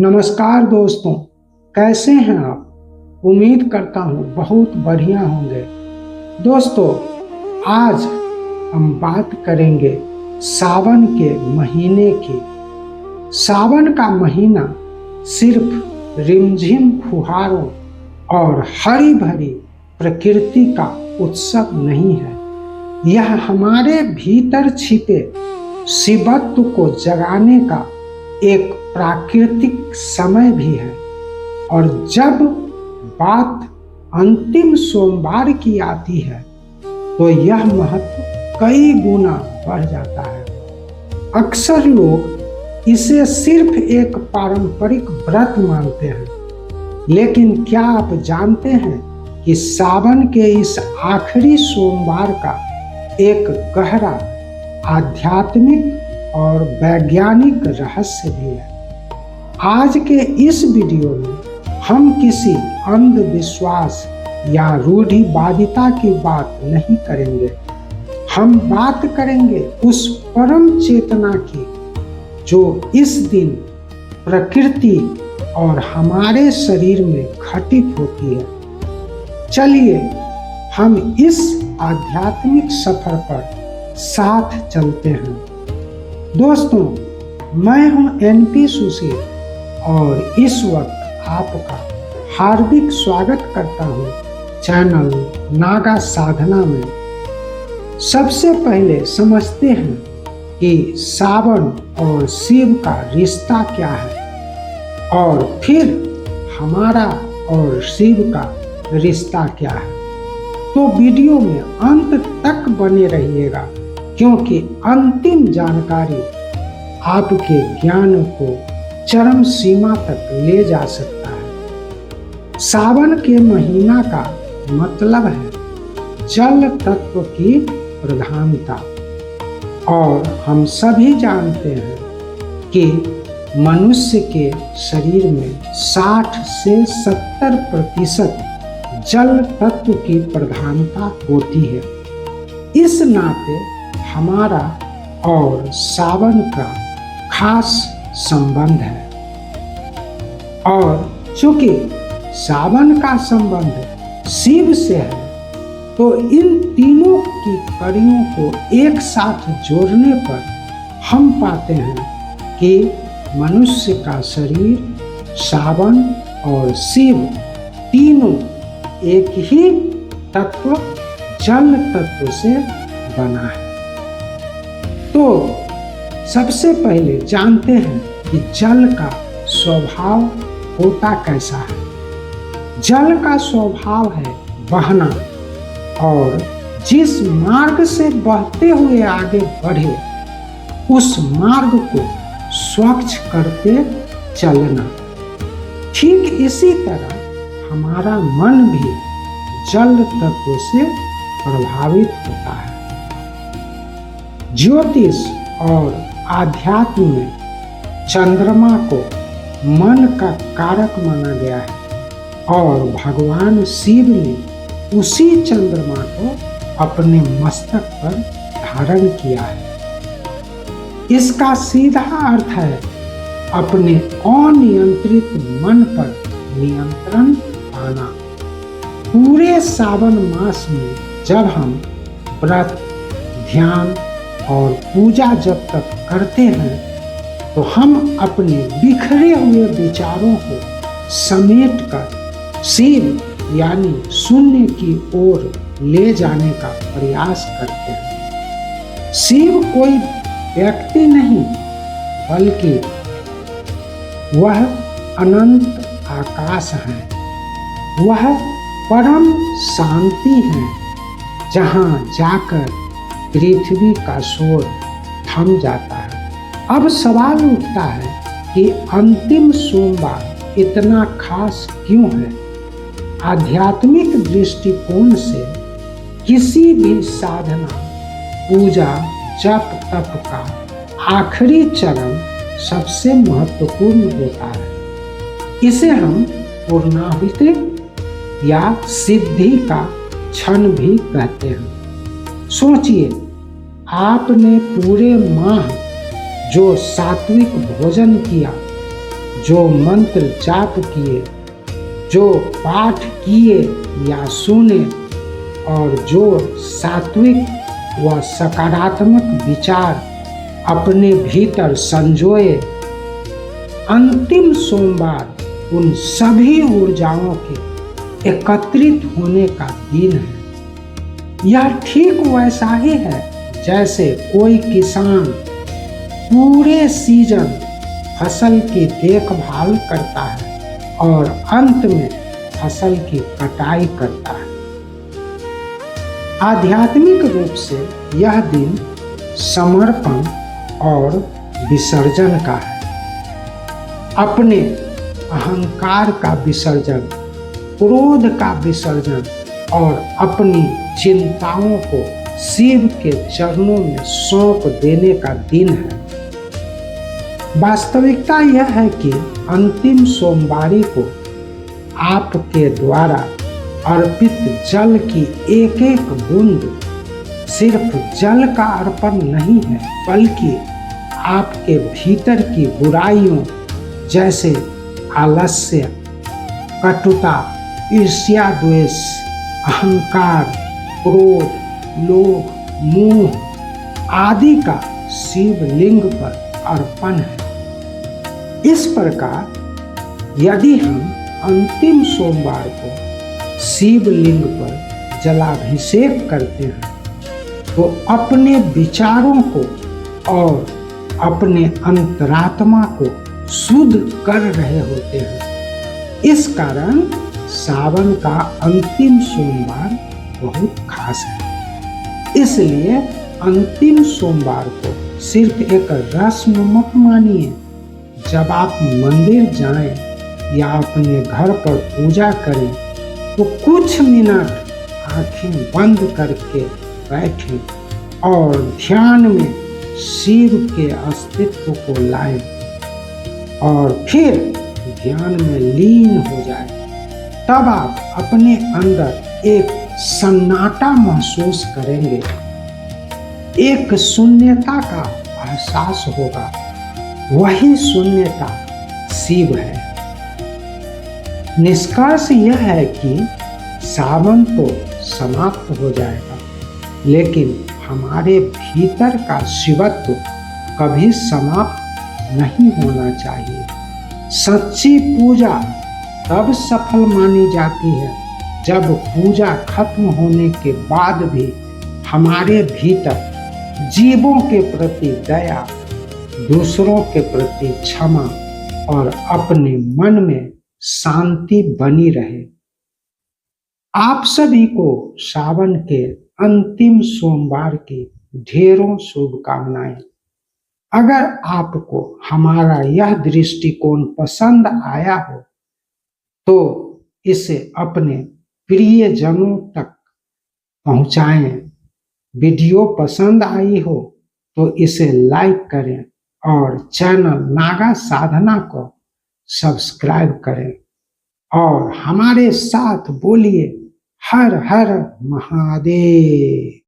नमस्कार दोस्तों, कैसे हैं आप। उम्मीद करता हूँ बहुत बढ़िया होंगे। दोस्तों, आज हम बात करेंगे सावन के महीने की। सावन का महीना सिर्फ रिमझिम फुहारों और हरी भरी प्रकृति का उत्सव नहीं है, यह हमारे भीतर छिपे शिवत्व को जगाने का एक प्राकृतिक समय भी है। और जब बात अंतिम सोमवार की आती है तो यह महत्व कई गुना बढ़ जाता है। अक्सर लोग इसे सिर्फ एक पारंपरिक व्रत मानते हैं, लेकिन क्या आप जानते हैं कि सावन के इस आखिरी सोमवार का एक गहरा आध्यात्मिक और वैज्ञानिक रहस्य भी है। आज के इस वीडियो में हम किसी अंधविश्वास या रूढ़िवादिता की बात नहीं करेंगे। हम बात करेंगे उस परम चेतना की जो इस दिन प्रकृति और हमारे शरीर में घटित होती है। चलिए हम इस आध्यात्मिक सफर पर साथ चलते हैं। दोस्तों, मैं हूं एनपी सुशील और इस वक्त आपका हार्दिक स्वागत करता हूं चैनल नागा साधना में। सबसे पहले समझते हैं कि सावन और शिव का रिश्ता क्या है और फिर हमारा और शिव का रिश्ता क्या है। तो वीडियो में अंत तक बने रहिएगा, क्योंकि अंतिम जानकारी आपके ज्ञान को चरम सीमा तक ले जा सकता है। सावन के महीना का मतलब है जल तत्व की प्रधानता, और हम सभी जानते हैं कि मनुष्य के शरीर में 60 से 70% जल तत्व की प्रधानता होती है। इस नाते हमारा और सावन का खास संबंध है, और चूंकि सावन का संबंध शिव से है तो इन तीनों की कड़ियों को एक साथ जोड़ने पर हम पाते हैं कि मनुष्य का शरीर सावन और शिव तीनों एक ही तत्व जल तत्व से बना है। तो सबसे पहले जानते हैं कि जल का स्वभाव होता कैसा है। जल का स्वभाव है बहना, और जिस मार्ग से बहते हुए आगे बढ़े उस मार्ग को स्वच्छ करते चलना। ठीक इसी तरह हमारा मन भी जल तत्व से प्रभावित होता है। ज्योतिष और आध्यात्म में चंद्रमा को मन का कारक माना गया है, और भगवान शिव ने उसी चंद्रमा को अपने मस्तक पर धारण किया है। इसका सीधा अर्थ है अपने अनियंत्रित मन पर नियंत्रण पाना। पूरे सावन मास में जब हम व्रत, ध्यान और पूजा जब तक करते हैं तो हम अपने बिखरे हुए विचारों को समेट कर शिव यानी शून्य की ओर ले जाने का प्रयास करते हैं। शिव कोई व्यक्ति नहीं, बल्कि वह अनंत आकाश है। वह परम शांति है, जहाँ जाकर पृथ्वी का शोर थम जाता है। अब सवाल उठता है कि अंतिम सोमवार इतना खास क्यों है। आध्यात्मिक दृष्टिकोण से किसी भी साधना, पूजा, जप तप का आखिरी चरण सबसे महत्वपूर्ण होता है। इसे हम पूर्णाहुति या सिद्धि का क्षण भी कहते हैं। सोचिए, आपने पूरे माह जो सात्विक भोजन किया, जो मंत्र जाप किए, जो पाठ किए या सुने और जो सात्विक व सकारात्मक विचार अपने भीतर संजोए, अंतिम सोमवार उन सभी ऊर्जाओं के एकत्रित होने का दिन है। यह ठीक वैसा ही है जैसे कोई किसान पूरे सीजन फसल की देखभाल करता है और अंत में फसल की कटाई करता है। आध्यात्मिक रूप से यह दिन समर्पण और विसर्जन का है। अपने अहंकार का विसर्जन, क्रोध का विसर्जन और अपनी चिंताओं को शिव के चरणों में सौंप देने का दिन है। वास्तविकता यह है कि अंतिम सोमवारी को आपके द्वारा अर्पित जल की एक एक बूंद सिर्फ जल का अर्पण नहीं है, बल्कि आपके भीतर की बुराइयों जैसे आलस्य, कटुता, ईर्ष्या, द्वेष, अहंकार, क्रोध, लोभ, मोह आदि का शिवलिंग पर अर्पण है। इस प्रकार यदि हम अंतिम सोमवार को शिवलिंग पर जलाभिषेक करते हैं तो अपने विचारों को और अपने अंतरात्मा को शुद्ध कर रहे होते हैं। इस कारण सावन का अंतिम सोमवार बहुत खास है। इसलिए अंतिम सोमवार को सिर्फ एक रस्म मत मानिए। जब आप मंदिर जाएं या अपने घर पर पूजा करें तो कुछ मिनट आंखें बंद करके बैठें और ध्यान में शिव के अस्तित्व को लाएं और फिर ध्यान में लीन हो जाएं। तब आप अपने अंदर एक सन्नाटा महसूस करेंगे, एक शून्यता का एहसास होगा। वही शून्यता शिव है। निष्कर्ष यह है कि सावन तो समाप्त हो जाएगा, लेकिन हमारे भीतर का शिवत्व कभी समाप्त नहीं होना चाहिए। सच्ची पूजा तब सफल मानी जाती है जब पूजा खत्म होने के बाद भी हमारे भीतर जीवों के प्रति दया, दूसरों के प्रति क्षमा और अपने मन में शांति बनी रहे। आप सभी को सावन के अंतिम सोमवार की ढेरों शुभकामनाएं। अगर आपको हमारा यह दृष्टिकोण पसंद आया हो तो इसे अपने प्रियजनों तक पहुंचाएं। वीडियो पसंद आई हो तो इसे लाइक करें और चैनल नागा साधना को सब्सक्राइब करें और हमारे साथ बोलिए हर हर महादेव।